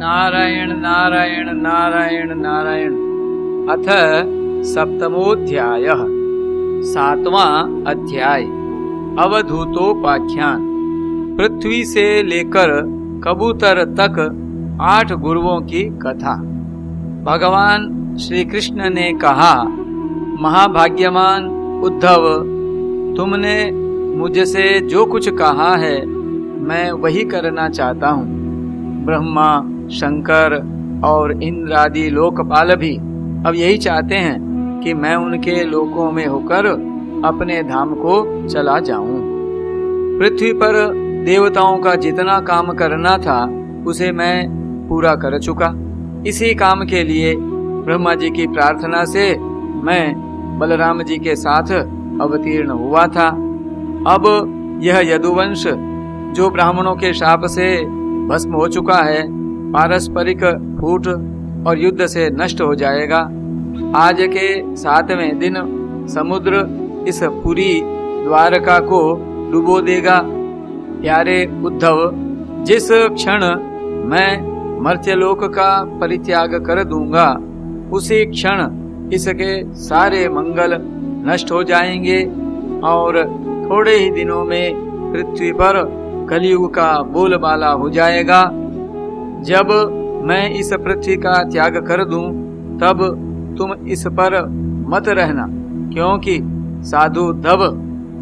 नारायण नारायण नारायण नारायण। अथ सप्तमोऽध्यायः। सातवां अध्याय। अवधूतोपाख्यान। पृथ्वी से लेकर कबूतर तक 8 गुरुओं की कथा। भगवान श्री कृष्ण ने कहा, महाभाग्यवान उद्धव, तुमने मुझसे जो कुछ कहा है मैं वही करना चाहता हूँ। ब्रह्मा, शंकर और इंद्र आदि लोकपाल भी अब यही चाहते हैं कि मैं उनके लोकों में होकर अपने धाम को चला जाऊं। पृथ्वी पर देवताओं का जितना काम करना था उसे मैं पूरा कर चुका। इसी काम के लिए ब्रह्मा जी की प्रार्थना से मैं बलराम जी के साथ अवतीर्ण हुआ था। अब यह यदुवंश जो ब्राह्मणों के शाप से भस्म हो चुका है, पारस्परिक फूट और युद्ध से नष्ट हो जाएगा। आज के 7वें दिन समुद्र इस पूरी द्वारका को डुबो देगा। प्यारे उद्धव, जिस क्षण मैं मर्त्यलोक का परित्याग कर दूंगा उसी क्षण इसके सारे मंगल नष्ट हो जाएंगे और थोड़े ही दिनों में पृथ्वी पर कलयुग का बोलबाला हो जाएगा। जब मैं इस पृथ्वी का त्याग कर दूं तब तुम इस पर मत रहना, क्योंकि साधु उद्धव,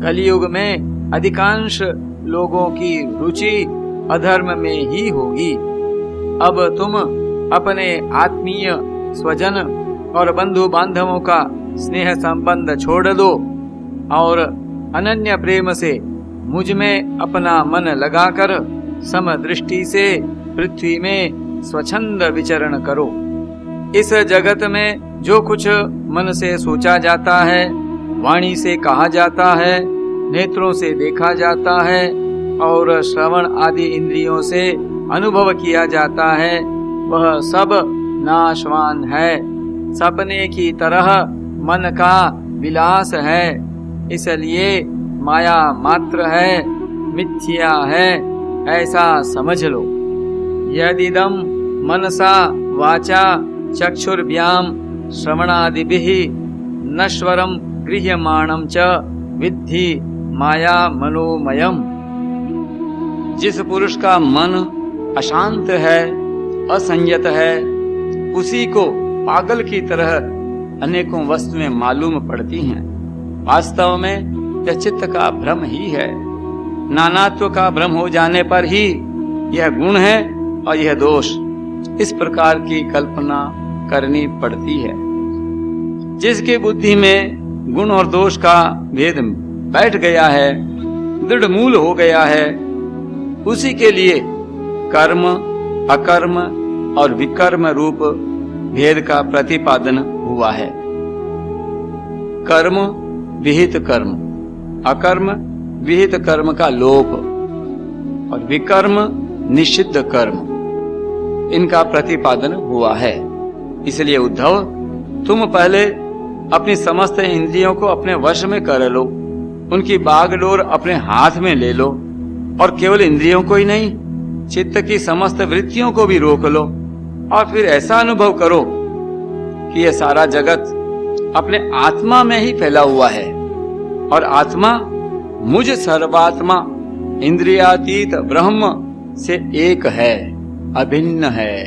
कलयुग में अधिकांश लोगों की रुचि अधर्म में ही होगी। अब तुम अपने आत्मीय, स्वजन और बंधु बांधवों का स्नेह संबंध छोड़ दो और अनन्य प्रेम से मुझ में अपना मन लगाकर समदृष्टि से पृथ्वी में स्वच्छंद विचरण करो। इस जगत में जो कुछ मन से सोचा जाता है, वाणी से कहा जाता है, नेत्रों से देखा जाता है और श्रवण आदि इंद्रियों से अनुभव किया जाता है, वह सब नाशवान है, सपने की तरह मन का विलास है। इसलिए माया मात्र है, मिथ्या है, ऐसा समझ लो। यदिदं मनसा वाचा चक्षुर्व्याम श्रवणादिभिः नश्वरं गृह्यमाणं च विद्धि माया मनोमयम्। जिस पुरुष का मन अशांत है, असंयत है, उसी को पागल की तरह अनेकों वस्तुएं मालूम पड़ती हैं। वास्तव में यह चित्त का भ्रम ही है। नानात्व का भ्रम हो जाने पर ही यह गुण है और यह दोष, इस प्रकार की कल्पना करनी पड़ती है। जिसकी बुद्धि में गुण और दोष का भेद बैठ गया है, दृढ़ मूल हो गया है, उसी के लिए कर्म, अकर्म और विकर्म रूप भेद का प्रतिपादन हुआ है। कर्म विहित कर्म, अकर्म विहित कर्म का लोप और विकर्म निषिद्ध कर्म, इनका प्रतिपादन हुआ है। इसलिए उद्धव, तुम पहले अपनी समस्त इंद्रियों को अपने वश में कर लो, उनकी बागडोर अपने हाथ में ले लो और केवल इंद्रियों को ही नहीं, चित्त की समस्त वृत्तियों को भी रोक लो और फिर ऐसा अनुभव करो कि यह सारा जगत अपने आत्मा में ही फैला हुआ है और आत्मा मुझ सर्वात्मा इंद्रियातीत ब्रह्म से एक है, अभिन्न है।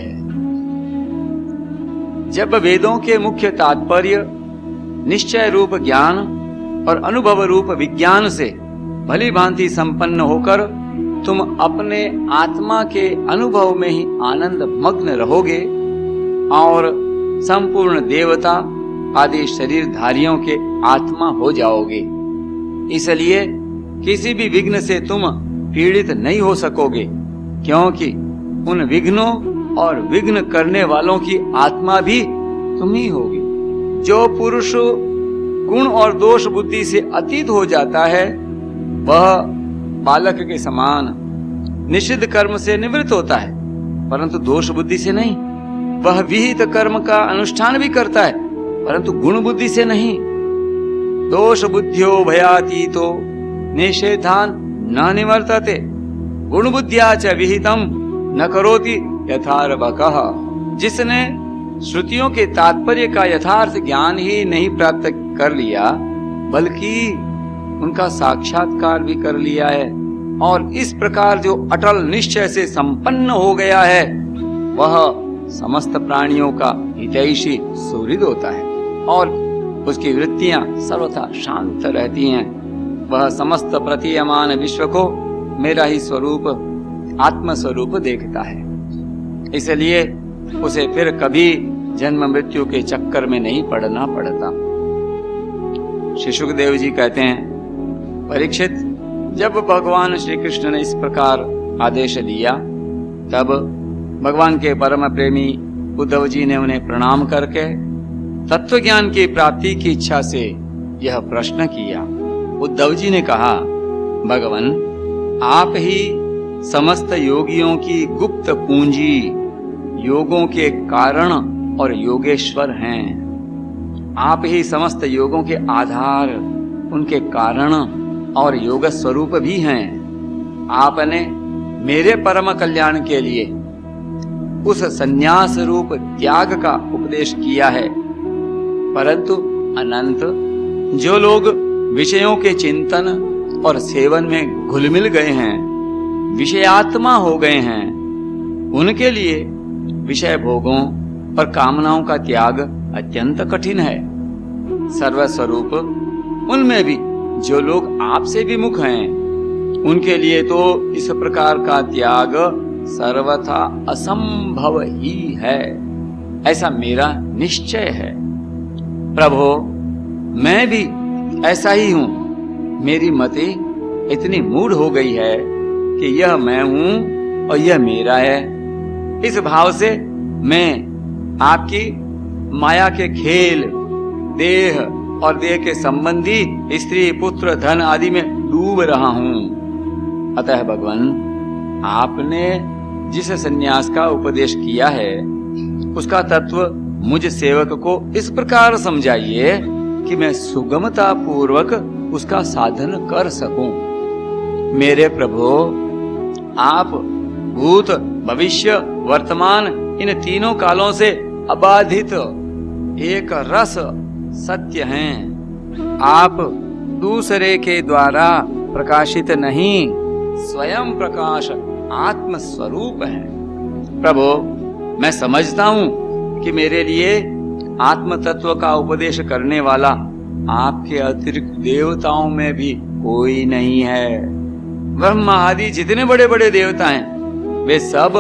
जब वेदों के मुख्य तात्पर्य निश्चय रूप ज्ञान और अनुभव रूप विज्ञान से भली भांति संपन्न होकर तुम अपने आत्मा के अनुभव में ही आनंद मग्न रहोगे और संपूर्ण देवता आदि शरीरधारियों के आत्मा हो जाओगे। इसलिए किसी भी विघ्न से तुम पीड़ित नहीं हो सकोगे, क्योंकि उन विघ्नों और विघ्न करने वालों की आत्मा भी तुम ही होगी। जो पुरुष गुण और दोष बुद्धि से अतीत हो जाता है वह बालक के समान निषिद्ध कर्म से निवृत्त होता है, परंतु दोष बुद्धि से नहीं। वह विहित कर्म का अनुष्ठान भी करता है, परंतु गुण बुद्धि से नहीं। दोष बुद्धियो भयातीतो निषेधान न निवर्तते, गुण बुद्धिया च विहितम न करोति यथार्भकः, जिसने श्रुतियों के तात्पर्य का यथार्थ ज्ञान ही नहीं प्राप्त कर लिया बल्कि उनका साक्षात्कार भी कर लिया है और इस प्रकार जो अटल निश्चय से संपन्न हो गया है वह समस्त प्राणियों का हितैषी सुहृद होता है और उसकी वृत्तियां सर्वथा शांत रहती हैं। वह समस्त प्रतीयमान विश्व को मेरा ही स्वरूप आत्म स्वरूप देखता है, इसलिए उसे फिर कभी जन्म मृत्यु के चक्कर में नहीं पड़ना पड़ता। श्री सुखदेव जी कहते हैं, परीक्षित, जब भगवान श्री कृष्ण ने इस प्रकार आदेश दिया तब भगवान के परम प्रेमी उद्धव जी ने उन्हें प्रणाम करके तत्व ज्ञान की प्राप्ति की इच्छा से यह प्रश्न किया। उद्धव जी ने कहा, भगवान, आप ही समस्त योगियों की गुप्त पूंजी, योगों के कारण और योगेश्वर हैं। आप ही समस्त योगों के आधार, उनके कारण और योग स्वरूप भी हैं। आपने मेरे परम कल्याण के लिए उस संन्यास रूप त्याग का उपदेश किया है, परंतु अनंत जो लोग विषयों के चिंतन और सेवन में घुलमिल गए हैं, विषयात्मा हो गए हैं, उनके लिए विषय भोगों और कामनाओं का त्याग अत्यंत कठिन है। सर्वस्वरूप उनमें भी जो लोग आपसे विमुख हैं, उनके लिए तो इस प्रकार का त्याग सर्वथा असंभव ही है, ऐसा मेरा निश्चय है। प्रभो, मैं भी ऐसा ही हूं। मेरी मति इतनी मूढ़ हो गई है कि यह मैं हूं और यह मेरा है। इस भाव से मैं आपकी माया के खेल, देह और देह के संबंधी स्त्री, पुत्र, धन आदि में डूब रहा हूं। अतः भगवान, आपने जिस संन्यास का उपदेश किया है उसका तत्व मुझ सेवक को इस प्रकार समझाइए कि मैं सुगमता पूर्वक उसका साधन कर सकूं। मेरे प्रभु, आप भूत, भविष्य, वर्तमान इन तीनों कालों से अबाधित एक रस सत्य हैं। आप दूसरे के द्वारा प्रकाशित नहीं, स्वयं प्रकाश आत्म स्वरूप है। प्रभु, मैं समझता हूँ कि मेरे लिए आत्म तत्व का उपदेश करने वाला आपके अतिरिक्त देवताओं में भी कोई नहीं है। ब्रह्मा आदि जितने बड़े बड़े देवता हैं, वे सब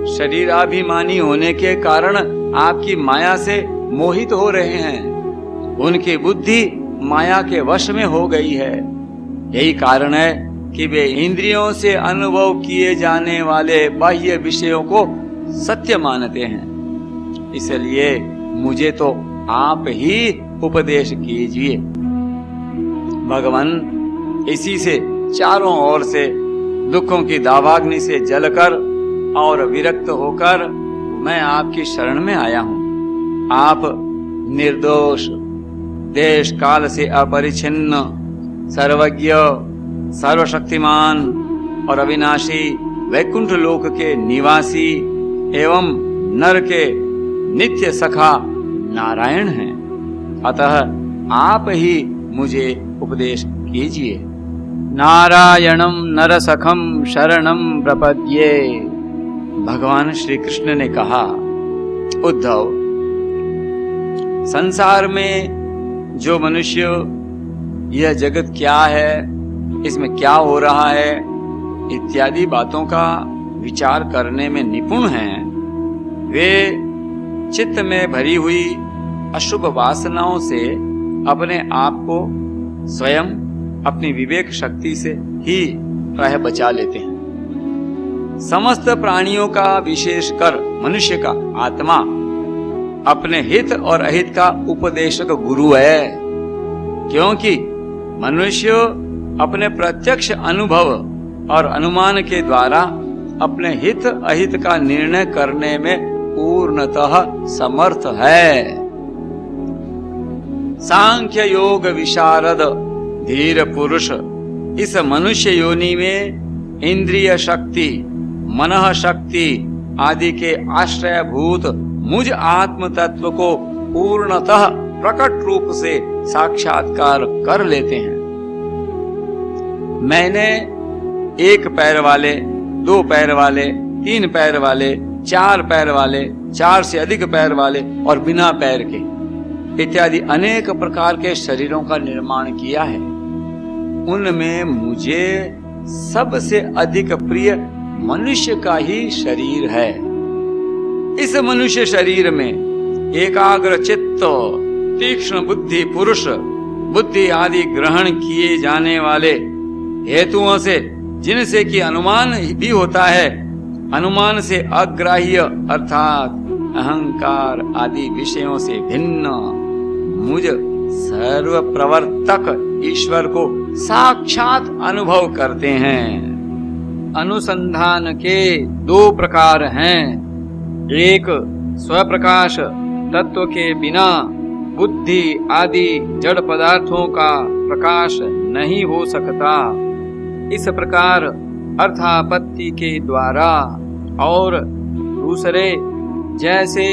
शरीराभिमानी होने के कारण आपकी माया से मोहित हो रहे हैं। उनकी बुद्धि माया के वश में हो गई है। यही कारण है कि वे इंद्रियों से अनुभव किए जाने वाले बाह्य विषयों को सत्य मानते हैं। इसलिए मुझे तो आप ही उपदेश कीजिए। भगवान, इसी से चारों ओर से दुखों की दावाग्नि से जलकर और विरक्त होकर मैं आपकी शरण में आया हूँ। आप निर्दोष, देश काल से अपरिछिन्न, सर्वज्ञ, सर्वशक्तिमान और अविनाशी वैकुंठ लोक के निवासी एवं नर के नित्य सखा नारायण हैं। अतः आप ही मुझे उपदेश कीजिए। नारायणं नरसखं शरणं प्रपद्ये। भगवान श्री कृष्ण ने कहा, उद्धव, संसार में जो मनुष्य यह जगत क्या है, इसमें क्या हो रहा है इत्यादि बातों का विचार करने में निपुण हैं, वे चित्त में भरी हुई अशुभ वासनाओं से अपने आप को स्वयं अपनी विवेक शक्ति से ही प्रायः बचा लेते हैं। समस्त प्राणियों का, विशेषकर मनुष्य का आत्मा अपने हित और अहित का उपदेशक गुरु है, क्योंकि मनुष्य अपने प्रत्यक्ष अनुभव और अनुमान के द्वारा अपने हित अहित का निर्णय करने में पूर्णतः समर्थ है। सांख्य योग विशारद धीर पुरुष इस मनुष्य योनि में इंद्रिय शक्ति, मनः शक्ति आदि के आश्रयभूत मुझ आत्म तत्व को पूर्णतः प्रकट रूप से साक्षात्कार कर लेते हैं। मैंने एक पैर वाले, दो पैर वाले, तीन पैर वाले, चार पैर वाले, चार से अधिक पैर वाले और बिना पैर के इत्यादि अनेक प्रकार के शरीरों का निर्माण किया है। उनमें मुझे सबसे अधिक प्रिय मनुष्य का ही शरीर है। इस मनुष्य शरीर में एकाग्र चित्त, तीक्ष्ण बुद्धि पुरुष, बुद्धि आदि ग्रहण किए जाने वाले हेतुओं से, जिनसे कि अनुमान भी होता है, अनुमान से अग्राह्य अर्थात अहंकार आदि विषयों से भिन्न मुझ सर्व प्रवर्तक ईश्वर को साक्षात अनुभव करते हैं। अनुसंधान के दो प्रकार हैं। एक, स्वप्रकाश तत्व के बिना बुद्धि आदि जड़ पदार्थों का प्रकाश नहीं हो सकता। इस प्रकार अर्थापत्ति के द्वारा, और दूसरे जैसे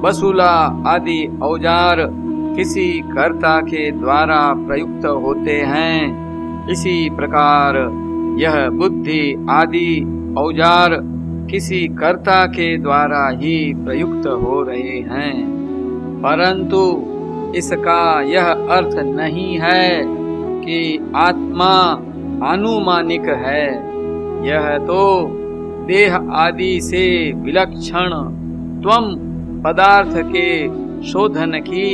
बसूला आदि औजार किसी कर्ता के द्वारा प्रयुक्त होते हैं, इसी प्रकार यह बुद्धि आदि औजार किसी कर्ता के द्वारा ही प्रयुक्त हो रहे हैं। परंतु इसका यह अर्थ नहीं है कि आत्मा आनुमानिक है। यह तो देह आदि से विलक्षण त्वम पदार्थ के शोधन की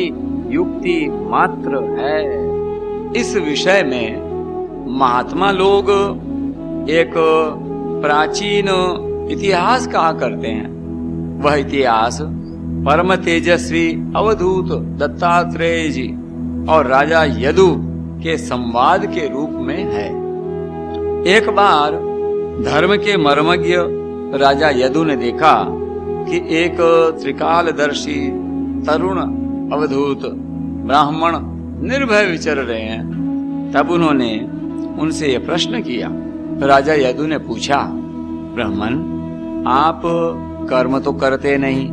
युक्ति मात्र है। इस विषय में महात्मा लोग एक प्राचीन इतिहास कहा करते हैं। वह इतिहास परम तेजस्वी अवधूत दत्तात्रेय जी और राजा यदु के संवाद के रूप में है। एक बार धर्म के मर्मज्ञ राजा यदु ने देखा कि एक त्रिकालदर्शी तरुण अवधूत ब्राह्मण निर्भय विचर रहे हैं। तब उन्होंने उनसे यह प्रश्न किया। राजा यदु ने पूछा, ब्राह्मण, आप कर्म तो करते नहीं,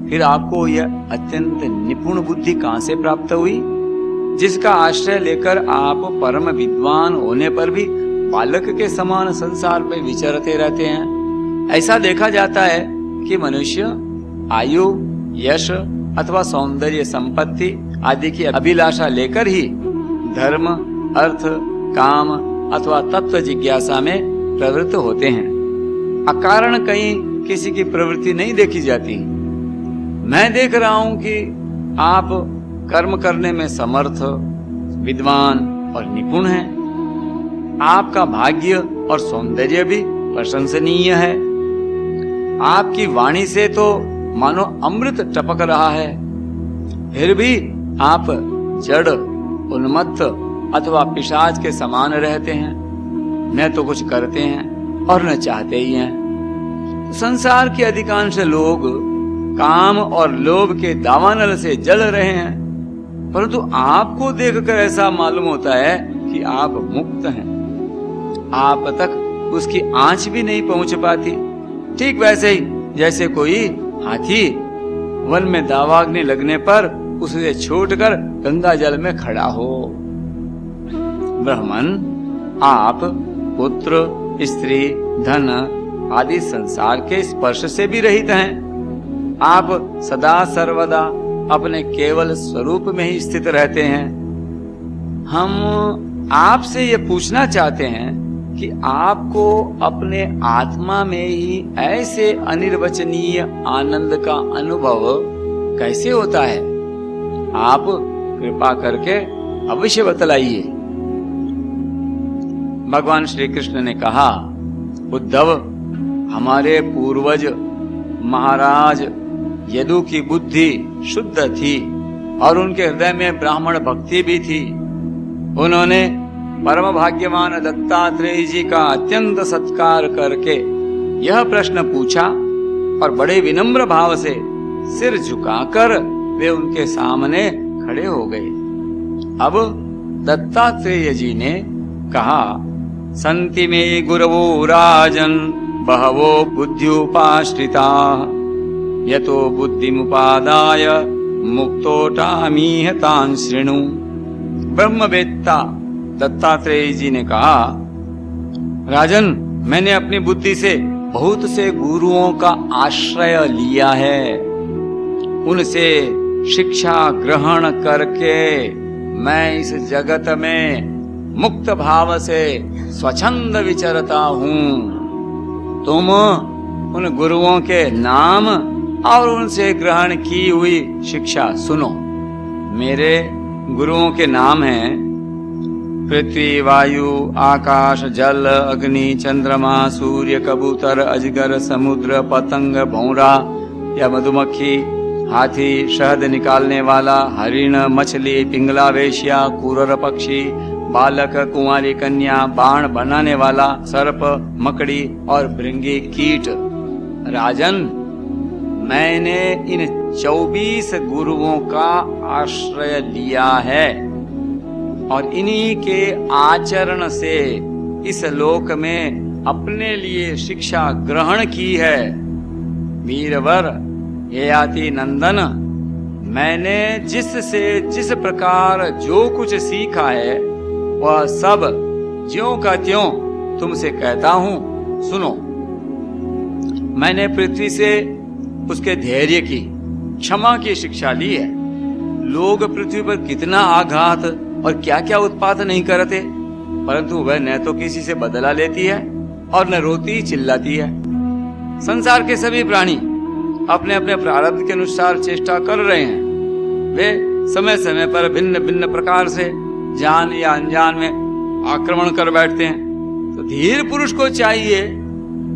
फिर आपको यह अत्यंत निपुण बुद्धि कहां से प्राप्त हुई, जिसका आश्रय लेकर आप परम विद्वान होने पर भी बालक के समान संसार में विचरते रहते हैं। ऐसा देखा जाता है कि मनुष्य आयु, यश अथवा सौंदर्य संपत्ति आदि की अभिलाषा लेकर ही धर्म, अर्थ, काम अथवा तत्व जिज्ञासा में प्रवृत्त होते हैं। अकारण कहीं किसी की प्रवृत्ति नहीं देखी जाती। मैं देख रहा हूं कि आप कर्म करने में समर्थ, विद्वान और निपुण हैं। आपका भाग्य और सौंदर्य भी प्रशंसनीय है। आपकी वाणी से तो मानो अमृत टपक रहा है। फिर भी आप जड़, उन्मत्त अथवा पिशाच के समान रहते हैं। न तो कुछ करते हैं और न चाहते ही हैं। संसार के अधिकांश लोग काम और लोभ के दावानल से जल रहे हैं, परंतु आपको देखकर ऐसा मालूम होता है कि आप मुक्त हैं। आप तक उसकी आंच भी नहीं पहुंच पाती। ठीक वैसे ही जैसे कोई हाथी वन में दावाग्नि लगने पर उसे छोड़कर गंगा जल में खड़ा हो। ब्राह्मण, आप पुत्र, स्त्री, धन आदि संसार के स्पर्श से भी रहित हैं। आप सदा सर्वदा अपने केवल स्वरूप में ही स्थित रहते हैं। हम आपसे ये पूछना चाहते हैं कि आपको अपने आत्मा में ही ऐसे अनिर्वचनीय आनंद का अनुभव कैसे होता है? आप कृपा करके अवश्य बतलाइए। भगवान श्री कृष्ण ने कहा, उद्धव, हमारे पूर्वज महाराज यदु की बुद्धि शुद्ध थी और उनके हृदय में ब्राह्मण भक्ति भी थी। उन्होंने परम भाग्यवान दत्तात्रेय जी का अत्यंत सत्कार करके यह प्रश्न पूछा और बड़े विनम्र भाव से सिर झुकाकर वे उनके सामने खड़े हो गए। अब दत्तात्रेय जी ने कहा, संति में गुरवो राजन बहवो बुद्ध्युपाश्रिता यतो बुद्धिमुपादाय मुक्तोटामीह तान् शृणु। ब्रह्मवेत्ता दत्तात्रेय जी ने कहा, राजन, मैंने अपनी बुद्धि से बहुत से गुरुओं का आश्रय लिया है। उनसे शिक्षा ग्रहण करके मैं इस जगत में मुक्त भाव से स्वच्छंद विचरता हूँ। तुम उन गुरुओं के नाम और उनसे ग्रहण की हुई शिक्षा सुनो। मेरे गुरुओं के नाम हैं पृथ्वी, वायु, आकाश, जल, अग्नि, चंद्रमा, सूर्य, कबूतर, अजगर, समुद्र, पतंग, भौरा या मधुमक्खी, हाथी, शहद निकालने वाला, हरिण, मछली, पिंगला, वेश्या, कुरर पक्षी, बालक, कुंवारी कन्या, बाण बनाने वाला, सर्प, मकड़ी और भृंगी कीट। राजन, मैंने इन 24 गुरुओं का आश्रय लिया है और इन्हीं के आचरण से इस लोक में अपने लिए शिक्षा ग्रहण की है। वीरवर, ययाति नंदन, मैंने जिससे जिस प्रकार जो कुछ सीखा है वह सब ज्यों का त्यों तुमसे कहता हूँ, सुनो। मैंने पृथ्वी से उसके धैर्य की, क्षमा की शिक्षा ली है। लोग पृथ्वी पर कितना आघात और क्या क्या उत्पात नहीं करते, परंतु वह न तो किसी से बदला लेती है और न रोती चिल्लाती है। संसार के सभी प्राणी अपने अपने प्रारब्ध के अनुसार चेष्टा कर रहे हैं। वे समय समय पर भिन्न भिन्न प्रकार से जान या अनजान में आक्रमण कर बैठते हैं। तो धीर पुरुष को चाहिए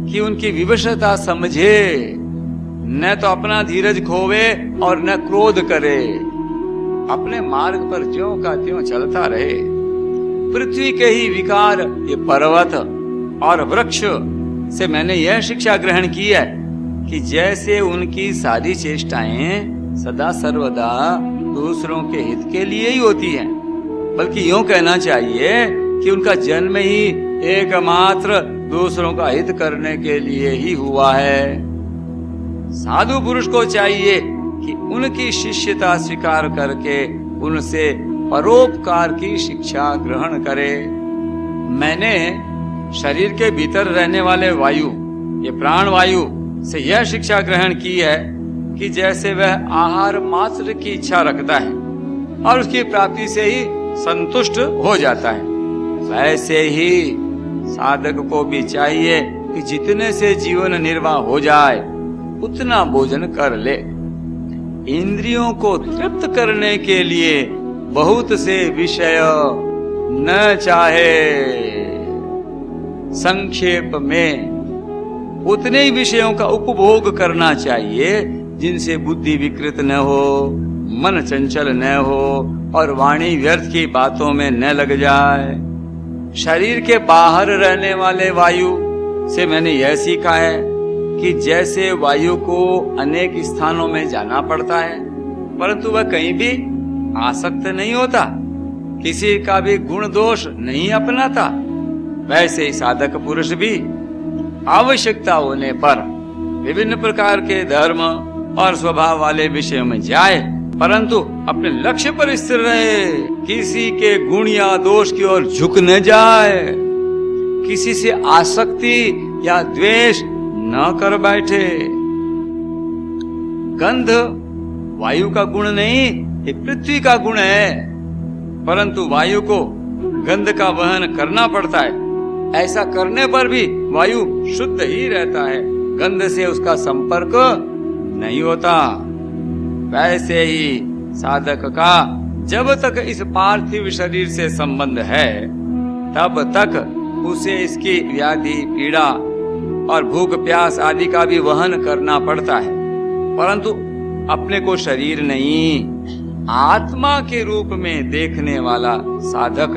कि उनकी विवशता समझे, न तो अपना धीरज खोवे और न क्रोध करे, अपने मार्ग पर ज्यों का त्यों चलता रहे। पृथ्वी के ही विकार, ये पर्वत और वृक्ष से मैंने यह शिक्षा ग्रहण की है कि जैसे उनकी सारी चेष्टाएं सदा सर्वदा दूसरों के हित के लिए ही होती हैं, बल्कि यूं कहना चाहिए कि उनका जन्म ही एकमात्र दूसरों का हित करने के लिए ही हुआ है। साधु पुरुष को चाहिए कि उनकी शिष्यता स्वीकार करके उनसे परोपकार की शिक्षा ग्रहण करे। मैंने शरीर के भीतर रहने वाले वायु, ये प्राण वायु से यह शिक्षा ग्रहण की है कि जैसे वह आहार मात्र की इच्छा रखता है और उसकी प्राप्ति से ही संतुष्ट हो जाता है, वैसे ही साधक को भी चाहिए कि जितने से जीवन निर्वाह हो जाए उतना भोजन कर ले। इंद्रियों को तृप्त करने के लिए बहुत से विषय न चाहे। संक्षेप में उतने ही विषयों का उपभोग करना चाहिए जिनसे बुद्धि विकृत न हो, मन चंचल न हो और वाणी व्यर्थ की बातों में न लग जाए। शरीर के बाहर रहने वाले वायु से मैंने यह सीखा है कि जैसे वायु को अनेक स्थानों में जाना पड़ता है, परंतु वह कहीं भी आसक्त नहीं होता, किसी का भी गुण दोष नहीं अपनाता, वैसे ही साधक पुरुष भी आवश्यकता होने पर विभिन्न प्रकार के धर्म और स्वभाव वाले विषयों में जाए, परंतु अपने लक्ष्य पर स्थिर रहे, किसी के गुण या दोष की ओर झुक न जाए, किसी से आसक्ति या द्वेष न कर बैठे। गंध वायु का गुण नहीं, ये पृथ्वी का गुण है, परंतु वायु को गंध का वहन करना पड़ता है। ऐसा करने पर भी वायु शुद्ध ही रहता है, गंध से उसका संपर्क नहीं होता। वैसे ही साधक का जब तक इस पार्थिव शरीर से संबंध है तब तक उसे इसकी व्याधि, पीड़ा और भूख प्यास आदि का भी वहन करना पड़ता है, परंतु अपने को शरीर नहीं आत्मा के रूप में देखने वाला साधक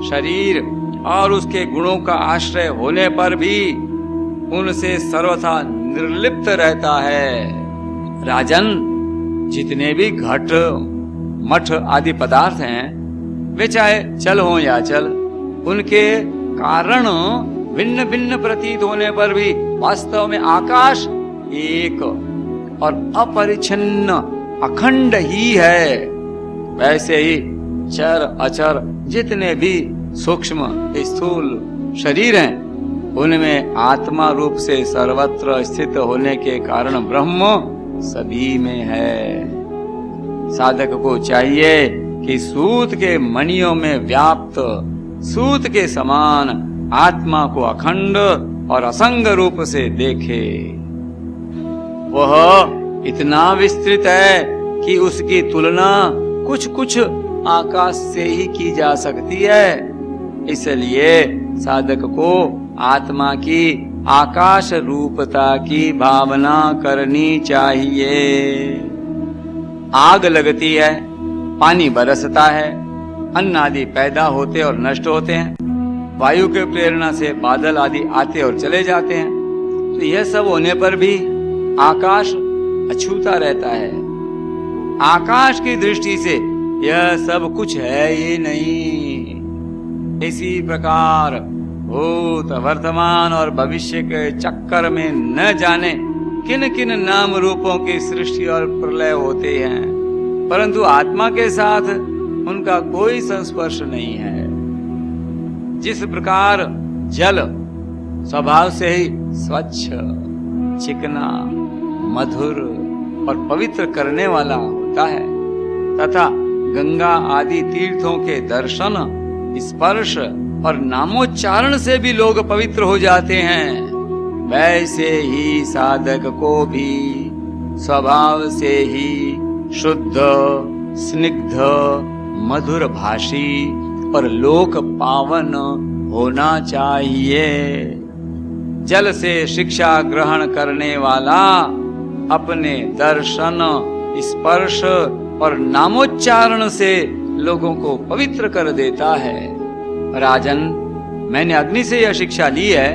शरीर और उसके गुणों का आश्रय होने पर भी उनसे सर्वथा निर्लिप्त रहता है। राजन, जितने भी घट, मठ आदि पदार्थ हैं, वे चाहे चल हो या चल, उनके कारण भिन्न भिन्न प्रतीत होने पर भी वास्तव में आकाश एक और अपरिच्छिन्न अखंड ही है। वैसे ही चर अचर जितने भी सूक्ष्म स्थूल शरीर हैं, उनमें आत्मा रूप से सर्वत्र स्थित होने के कारण ब्रह्म सभी में है। साधक को चाहिए कि सूत के मणियों में व्याप्त सूत के समान आत्मा को अखंड और असंग रूप से देखे। वह इतना विस्तृत है कि उसकी तुलना कुछ कुछ आकाश से ही की जा सकती है। इसलिए साधक को आत्मा की आकाश रूपता की भावना करनी चाहिए। आग लगती है, पानी बरसता है, अन्न आदि पैदा होते और नष्ट होते हैं, वायु के प्रेरणा से बादल आदि आते और चले जाते हैं। तो यह सब होने पर भी आकाश अछूता रहता है। आकाश की दृष्टि से यह सब कुछ है ही नहीं। इसी प्रकार भूत वर्तमान और भविष्य के चक्कर में न जाने किन किन नाम रूपों की सृष्टि और प्रलय होते हैं, परंतु आत्मा के साथ उनका कोई संस्पर्श नहीं है। जिस प्रकार जल स्वभाव से ही स्वच्छ, चिकना, मधुर और पवित्र करने वाला होता है, तथा गंगा आदि तीर्थों के दर्शन, स्पर्श और नामोच्चारण से भी लोग पवित्र हो जाते हैं, वैसे ही साधक को भी स्वभाव से ही शुद्ध, स्निग्ध, मधुर भाषी और लोक पावन होना चाहिए। जल से शिक्षा ग्रहण करने वाला अपने दर्शन, स्पर्श और नामोच्चारण से लोगों को पवित्र कर देता है। राजन, मैंने अग्नि से यह शिक्षा ली है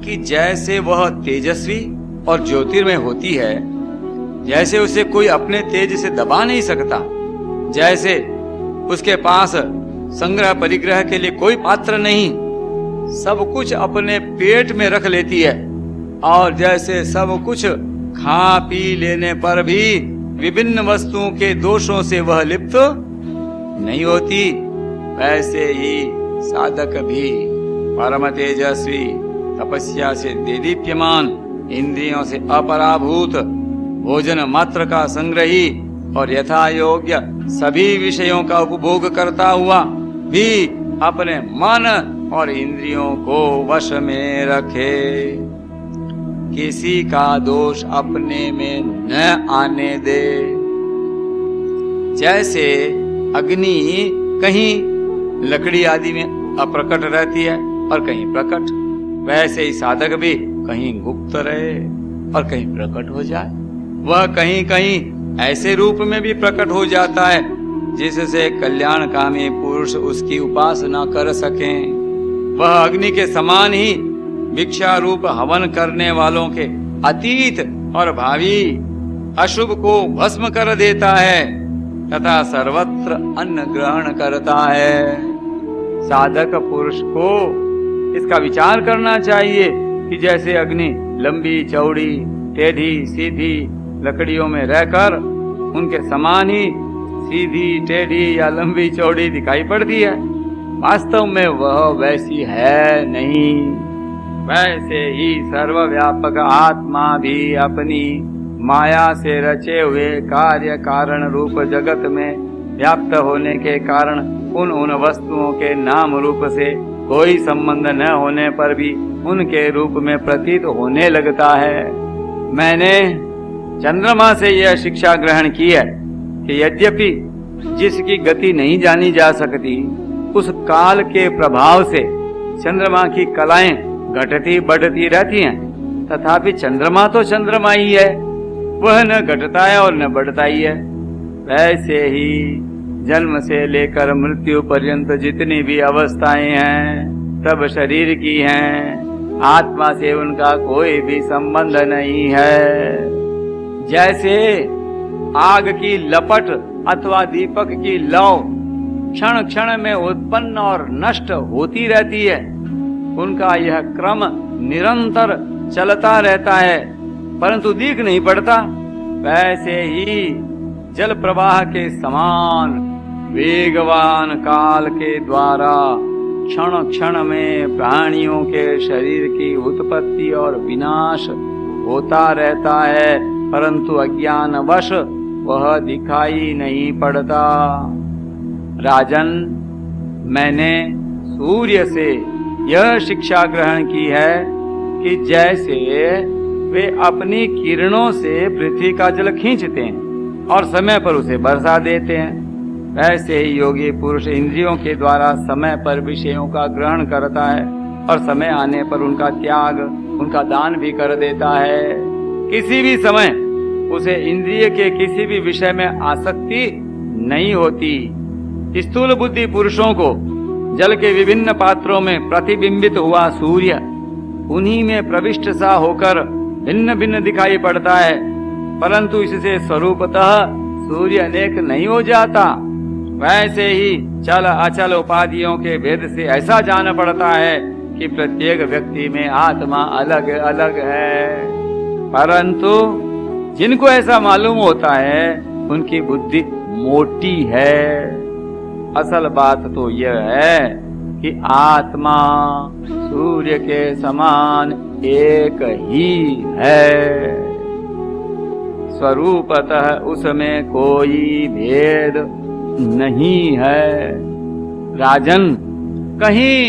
कि जैसे वह तेजस्वी और ज्योतिर्मय होती है, जैसे उसे कोई अपने तेज से दबा नहीं सकता, जैसे उसके पास संग्रह परिग्रह के लिए कोई पात्र नहीं, सब कुछ अपने पेट में रख लेती है, और जैसे सब कुछ खा पी लेने पर भी विभिन्न वस्तुओं के दोषों से वह लिप्त नहीं होती, वैसे ही साधक भी परम तेजस्वी, तपस्या से देदीप्यमान, इंद्रियों से अपराभूत, भोजन मात्र का संग्रही और यथा योग्य सभी विषयों का उपभोग करता हुआ भी अपने मन और इंद्रियों को वश में रखे, किसी का दोष अपने में न आने दे। जैसे अग्नि कहीं लकड़ी आदि में अप्रकट रहती है और कहीं प्रकट, वैसे ही साधक भी कहीं गुप्त रहे और कहीं प्रकट हो जाए। वह कहीं कहीं ऐसे रूप में भी प्रकट हो जाता है जिससे कल्याणकामी पुरुष उसकी उपासना कर सकें। वह अग्नि के समान ही भिक्षा रूप हवन करने वालों के अतीत और भावी अशुभ को भस्म कर देता है तथा सर्वत्र अन्न ग्रहण करता है। साधक पुरुष को इसका विचार करना चाहिए कि जैसे अग्नि लंबी चौड़ी टेढ़ी सीधी लकड़ियों में रहकर उनके समान ही सीधी टेढ़ी या लंबी चौड़ी दिखाई पड़ती है, वास्तव में वह वैसी है नहीं। वैसे ही सर्वव्यापक आत्मा भी अपनी माया से रचे हुए कार्य कारण रूप जगत में व्याप्त होने के कारण उन वस्तुओं के नाम रूप से कोई संबंध न होने पर भी उनके रूप में प्रतीत होने लगता है। मैंने चंद्रमा से यह शिक्षा ग्रहण की है कि यद्यपि जिसकी गति नहीं जानी जा सकती, उस काल के प्रभाव से चंद्रमा की कलाएं घटती बढ़ती रहती हैं, तथापि चंद्रमा तो चंद्रमा ही है, वह न घटता है और न बढ़ता ही है। वैसे ही जन्म से लेकर मृत्यु पर्यंत जितनी भी अवस्थाएं हैं सब शरीर की हैं, आत्मा से उनका कोई भी संबंध नहीं है। जैसे आग की लपट अथवा दीपक की लौ क्षण क्षण में उत्पन्न और नष्ट होती रहती है, उनका यह क्रम निरंतर चलता रहता है, परंतु दिख नहीं पड़ता। वैसे ही जल प्रवाह के समान वेगवान काल के द्वारा क्षण क्षण में प्राणियों के शरीर की उत्पत्ति और विनाश होता रहता है, परंतु अज्ञानवश वह दिखाई नहीं पड़ता। राजन, मैंने सूर्य से यह शिक्षा ग्रहण की है कि जैसे वे अपनी किरणों से पृथ्वी का जल खींचते हैं और समय पर उसे बरसा देते हैं, वैसे ही योगी पुरुष इंद्रियों के द्वारा समय पर विषयों का ग्रहण करता है और समय आने पर उनका त्याग, उनका दान भी कर देता है। किसी भी समय उसे इंद्रिय के किसी भी विषय में आसक्ति नहीं होती। स्थूल बुद्धि पुरुषों को जल के विभिन्न पात्रों में प्रतिबिंबित हुआ सूर्य उन्हीं में प्रविष्ट सा होकर भिन्न भिन्न दिखाई पड़ता है, परंतु इससे स्वरूपतः सूर्य अनेक नहीं हो जाता। वैसे ही चल अचल उपाधियों के भेद से ऐसा जान पड़ता है कि प्रत्येक व्यक्ति में आत्मा अलग अलग है, परंतु जिनको ऐसा मालूम होता है उनकी बुद्धि मोटी है। असल बात तो यह है कि आत्मा सूर्य के समान एक ही है, स्वरूपतः उसमें कोई भेद नहीं है। राजन, कहीं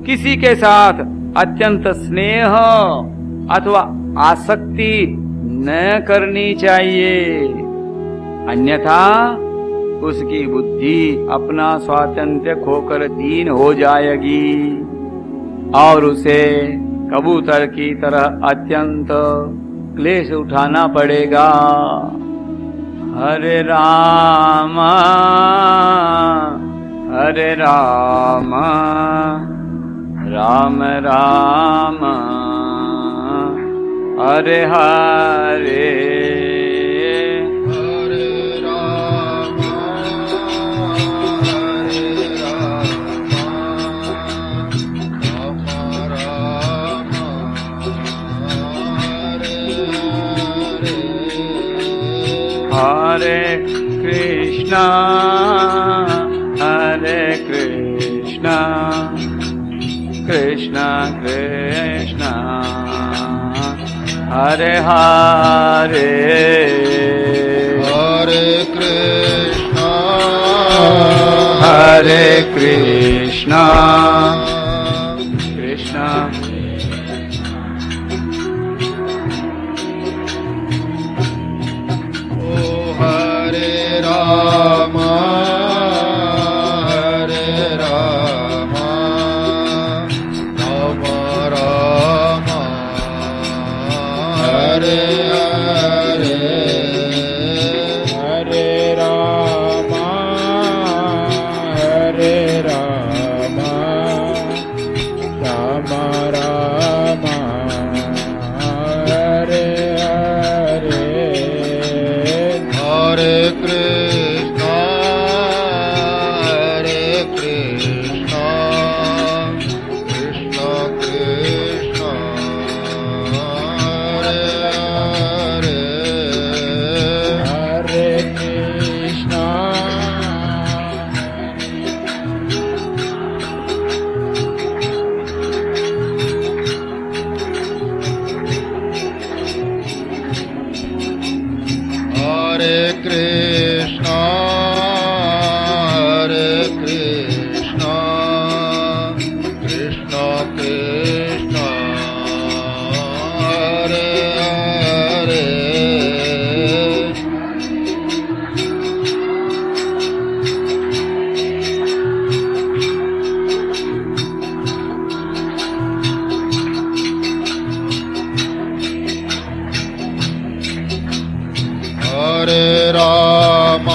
किसी के साथ अत्यंत स्नेह अथवा आसक्ति न करनी चाहिए, अन्यथा उसकी बुद्धि अपना स्वातंत्र्य खोकर दीन हो जाएगी और उसे कबूतर की तरह अत्यंत क्लेश उठाना पड़ेगा। हरे राम राम राम हरे हरे। हरे कृष्णा कृष्णा कृष्णा हरे हरे, हरे कृष्णा कृष्णा हरे राम राम राम हरे हरे, हरे राम राम राम हरे हरे। हरे कृष्णा कृष्णा कृष्णा हरे हरे, हरे कृष्णा हरे कृष्णा कृष्णा कृष्णा हरे हरे। हरे Ram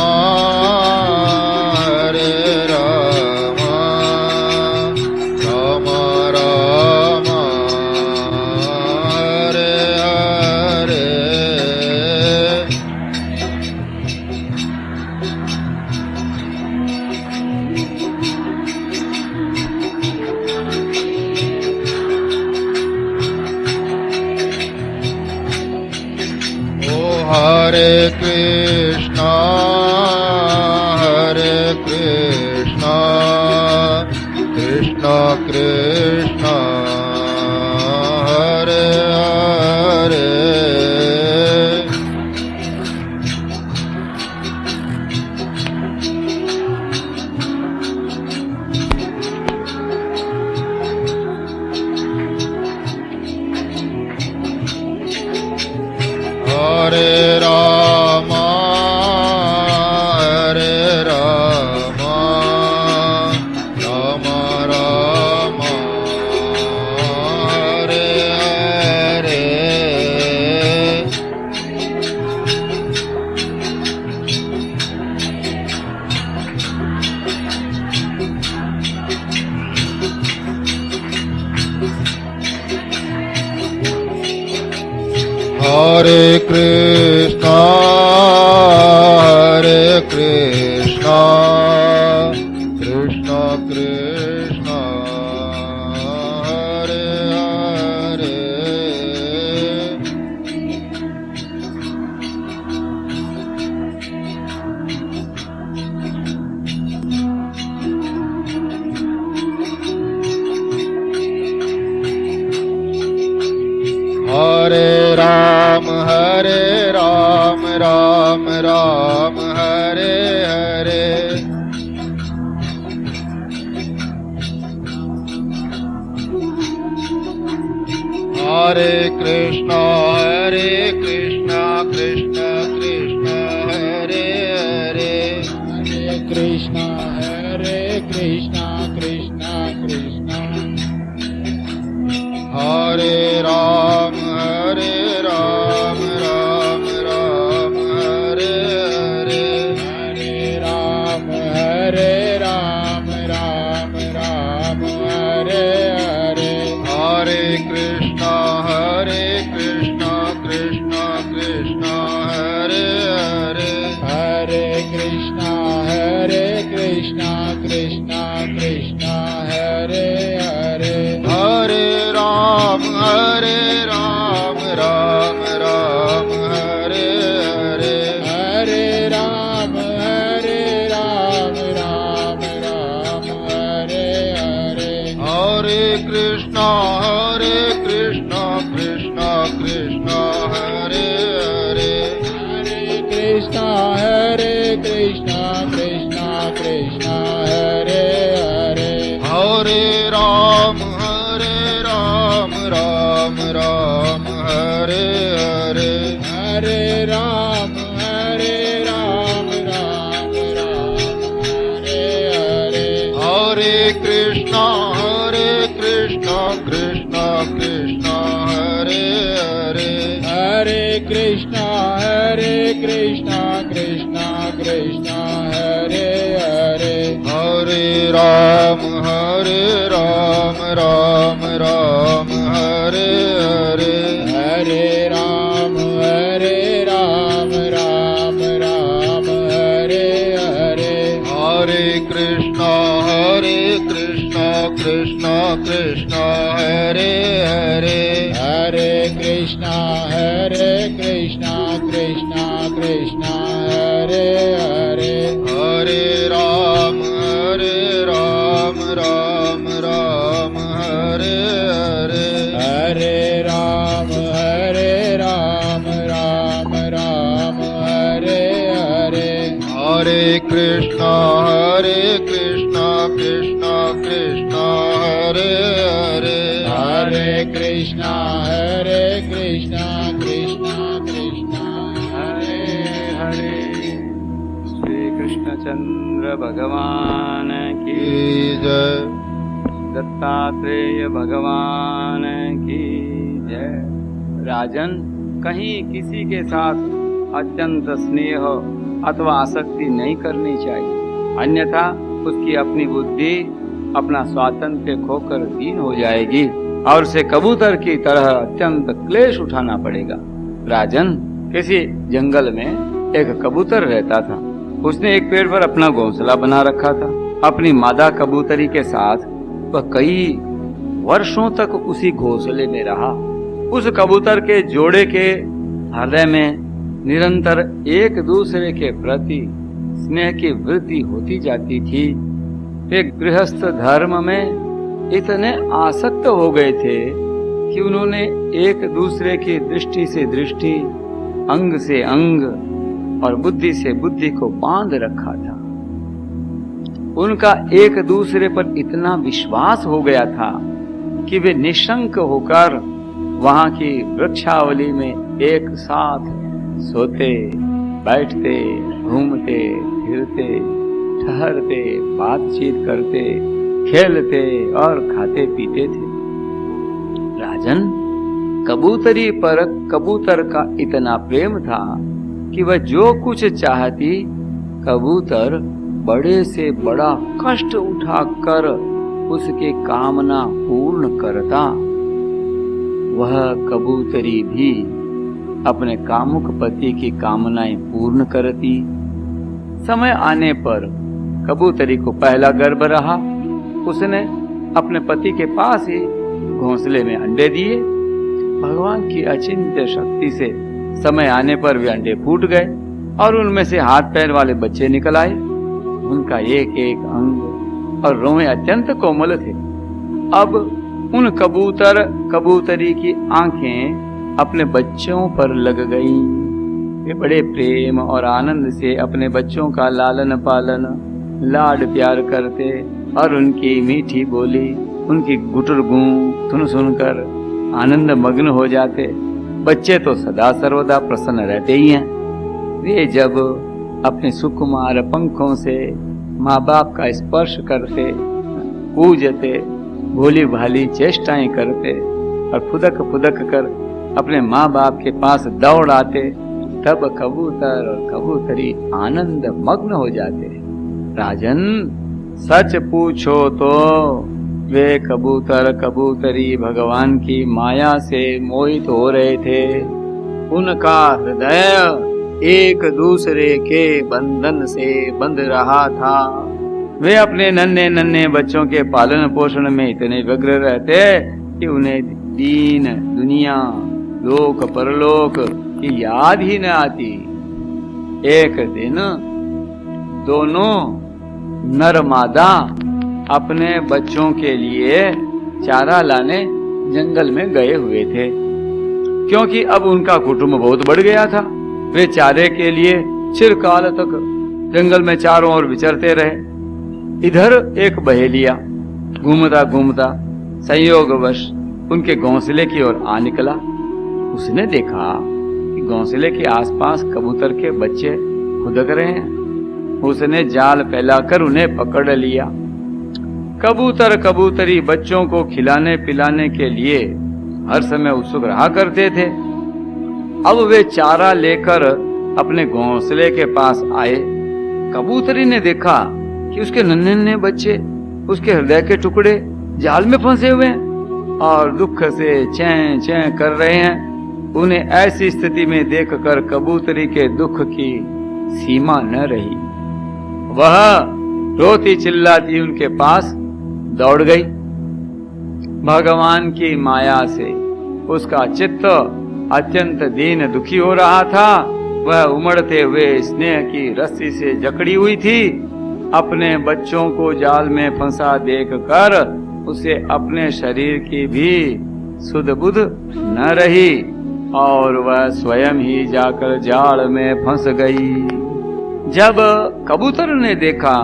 Ram Ram Hare Hare. Hare Krishna, Krishna Krishna, Hare Hare. Hare Rama, Rama Rama, Hare Hare. Hare Krishna, Krishna Krishna, Hare Hare. Hare Ram, Ram Ram, Hare Hare. Hare Krishna, Krishna Krishna, Hare Hare. Hare Krishna, Krishna Krishna. Hare Ram, Ram Ram, Hare Hare. Hare Ram, Ram Hare Hare. Hare Krishna, Krishna Krishna, Hare Hare. Hare Krishna, Krishna Krishna, Hare Hare. Hare Ram, Ram Hare Hare. Hare Ram, Ram Hare Hare. Hare Krishna, Krishna Krishna, Hare Hare. Hare Krishna, Krishna Krishna, Hare Hare. Hare Ram, Ram Hare Hare. Hare Ram, Ram Hare Hare. Hare Krishna, Krishna Krishna, Hare Hare. Hare Krishna, Krishna Krishna, Hare Hare. Hare Ram, Ram Hare Hare. Hare Ram, Ram Hare Hare. Hare Krishna, Krishna Krishna, Hare Hare. Hare Krishna, Krishna Krishna, Hare Hare. Hare Ram, Ram Hare Hare. Hare Ram, Ram Hare Hare. Hare Krishna, Krishna Krishna, Hare Hare. Hare Krishna, Krishna Krishna, Hare Hare. Shri Krishnachandra भगवान की जय। दत्तात्रेय भगवान की जय। राजन, कहीं किसी के साथ अत्यंत स्नेह अथवा आसक्ति नहीं करनी चाहिए, अन्यथा उसकी अपनी बुद्धि अपना स्वातंत्र्य खोकर दीन हो जाएगी और उसे कबूतर की तरह अत्यंत क्लेश उठाना पड़ेगा। राजन, किसी जंगल में एक कबूतर रहता था। उसने एक पेड़ पर अपना घोंसला बना रखा था। अपनी मादा कबूतरी के साथ वह कई वर्षों तक उसी घोंसले में रहा। उस कबूतर के जोड़े के हृदय में निरंतर एक दूसरे के प्रति स्नेह की वृद्धि होती जाती थी। वे गृहस्थ धर्म में इतने आसक्त हो गए थे कि उन्होंने एक दूसरे की दृष्टि से दृष्टि, अंग से अंग और बुद्धि से बुद्धि को बांध रखा था। उनका एक दूसरे पर इतना विश्वास हो गया था कि वे निशंक होकर वहां की वृक्षावली में एक साथ सोते, बैठते, घूमते, फिरते, ठहरते, बातचीत करते, खेलते और खाते पीते थे। राजन, कबूतरी पर कबूतर का इतना प्रेम था कि वह जो कुछ चाहती कबूतर बड़े से बड़ा कष्ट उठाकर उसकी कामना पूर्ण करता। वह कबूतरी भी अपने कामुक पति की कामनाएं पूर्ण करती। समय आने पर कबूतरी को पहला गर्भ रहा। उसने अपने पति के पास ही घोंसले में अंडे दिए। भगवान की अचिंत्य शक्ति से समय आने पर वे अंडे फूट गए और उनमें से हाथ पैर वाले बच्चे निकल आए। उनका एक एक अंग और रोएं अत्यंत कोमल थे। अब उन कबूतरी की आंखें अपने बच्चों पर लग गईं। वे बड़े प्रेम और आनंद से अपने बच्चों का लालन पालन, लाड प्यार करते और उनकी मीठी बोली, उनकी गुटर गूं सुन सुनकर आनंद मग्न हो जाते। बच्चे तो सदा सर्वदा प्रसन्न रहते ही हैं। वे जब अपने सुकुमार पंखों से माँ बाप का स्पर्श करते, पूजते, भोली भाली चेष्टाएं करते और फुदक फुदक कर अपने माँ बाप के पास दौड़ आते, तब कबूतर और कबूतरी आनंद मग्न हो जाते। राजन, सच पूछो तो वे कबूतर कबूतरी भगवान की माया से मोहित हो रहे थे। उनका हृदय एक दूसरे के बंधन से बंध रहा था। वे अपने नन्हे नन्हे बच्चों के पालन पोषण में इतने व्यग्र रहते कि उन्हें दीन दुनिया, लोक परलोक की याद ही न आती। एक दिन दोनों नर मादा अपने बच्चों के लिए चारा लाने जंगल में गए हुए थे, क्योंकि अब उनका कुटुंब बहुत बढ़ गया था। वे चारे के लिए चिरकाल तक जंगल में चारों ओर विचरते रहे। इधर एक बहेलिया घूमता घूमता संयोगवश उनके घोंसले की ओर आ निकला। उसने देखा कि घोंसले के आसपास कबूतर के बच्चे खुदक रहे हैं। उसने जाल फैलाकर उन्हें पकड़ लिया। कबूतर कबूतरी बच्चों को खिलाने पिलाने के लिए हर समय उत्सुक रहा करते थे। अब वे चारा लेकर अपने घोंसले के पास आए। कबूतरी ने देखा कि उसके नन्हे नन्हे बच्चे, उसके हृदय के टुकड़े जाल में फंसे हुए हैं और दुख से चैं चैं कर रहे हैं। उन्हें ऐसी स्थिति में देखकर कबूतरी के दुख की सीमा न रही। वह रोती चिल्लाती उनके पास दौड़ गई। भगवान की माया से उसका चित्त अत्यंत दीन दुखी हो रहा था। वह उमड़ते हुए स्नेह की रस्सी से जकड़ी हुई थी। अपने बच्चों को जाल में फंसा देखकर उसे अपने शरीर की भी सुध बुध न रही और वह स्वयं ही जाकर जाल में फंस गई। जब कबूतर ने देखा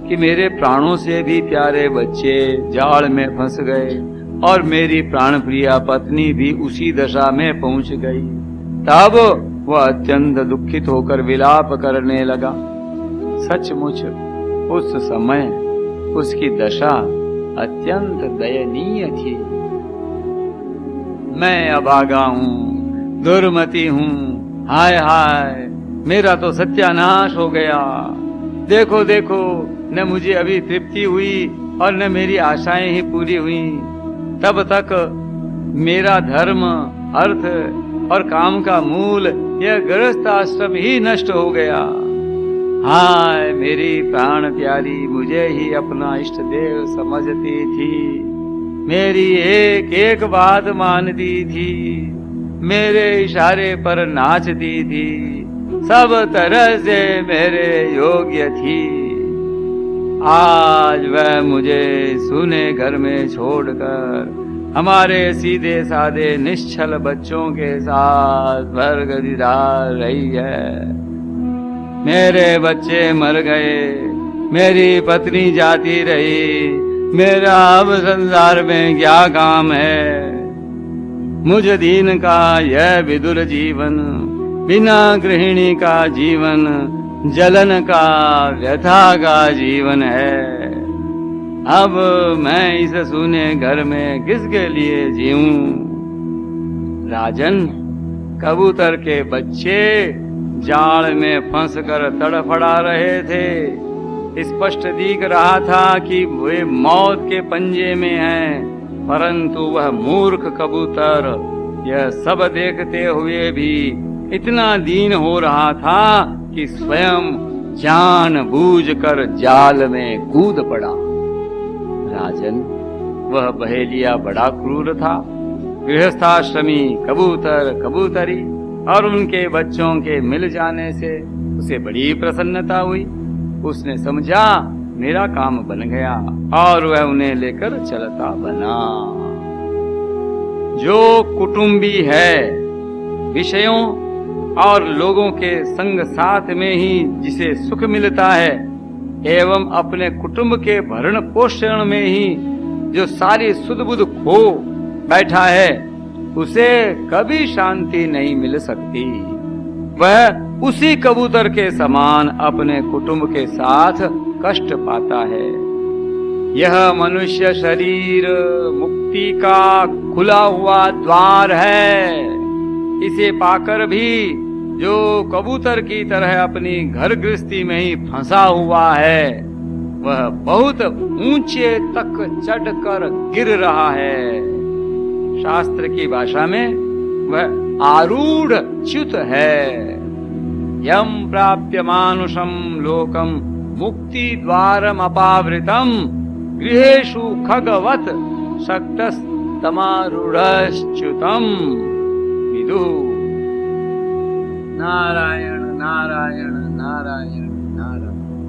कि मेरे प्राणों से भी प्यारे बच्चे जाल में फंस गए और मेरी प्राण प्रिया पत्नी भी उसी दशा में पहुंच गई, तब वह अत्यंत दुखित होकर विलाप करने लगा। सचमुच उस समय उसकी दशा अत्यंत दयनीय थी। मैं अभागा हूँ, दुर्मति हूँ, हाय हाय, मेरा तो सत्यानाश हो गया। देखो देखो, न मुझे अभी तृप्ति हुई और न मेरी आशाएं ही पूरी हुई। तब तक मेरा धर्म, अर्थ और काम का मूल यह गृहस्थ आश्रम ही नष्ट हो गया। हाय मेरी प्राण प्यारी मुझे ही अपना इष्ट देव समझती थी, मेरी एक एक बात मानती थी। मेरे इशारे पर नाचती थी, सब तरह से मेरे योग्य थी। आज वह मुझे सूने घर में छोड़कर हमारे सीधे साधे निश्चल बच्चों के साथ स्वर्ग दिदार रही है। मेरे बच्चे मर गए, मेरी पत्नी जाती रही, मेरा अब संसार में क्या काम है। मुझ दीन का यह विदुर जीवन, बिना गृहिणी का जीवन, जलन का व्यथा का जीवन है। अब मैं इस सूने घर में किसके लिए जीऊं? राजन, कबूतर के बच्चे जाल में फंसकर तड़फड़ा रहे थे। स्पष्ट दिख रहा था कि वे मौत के पंजे में हैं, परंतु वह मूर्ख कबूतर यह सब देखते हुए भी इतना दीन हो रहा था कि स्वयं जानबूझकर जाल में कूद पड़ा। राजन, वह बहेलिया बड़ा क्रूर था। गृहस्थाश्रमी कबूतर, कबूतरी और उनके बच्चों के मिल जाने से उसे बड़ी प्रसन्नता हुई। उसने समझा मेरा काम बन गया और वह उन्हें लेकर चलता बना। जो कुटुंबी है, विषयों और लोगों के संग साथ में ही जिसे सुख मिलता है एवं अपने कुटुंब के भरण पोषण में ही जो सारी सुध बुध खो बैठा है, उसे कभी शांति नहीं मिल सकती। वह उसी कबूतर के समान अपने कुटुंब के साथ कष्ट पाता है। यह मनुष्य शरीर मुक्ति का खुला हुआ द्वार है। इसे पाकर भी जो कबूतर की तरह अपनी घर गृहस्थी में ही फंसा हुआ है, वह बहुत ऊंचे तक चढ़कर गिर रहा है। शास्त्र की भाषा में वह आरूढ़ च्युत है। यम प्राप्य मानुषम लोकम मुक्ति द्वारम अपावृतम गृहेषु खगवत शक्तस तमारूढ़श्च्युतम। विदुः। नारायण नारायण नारायण नारायण।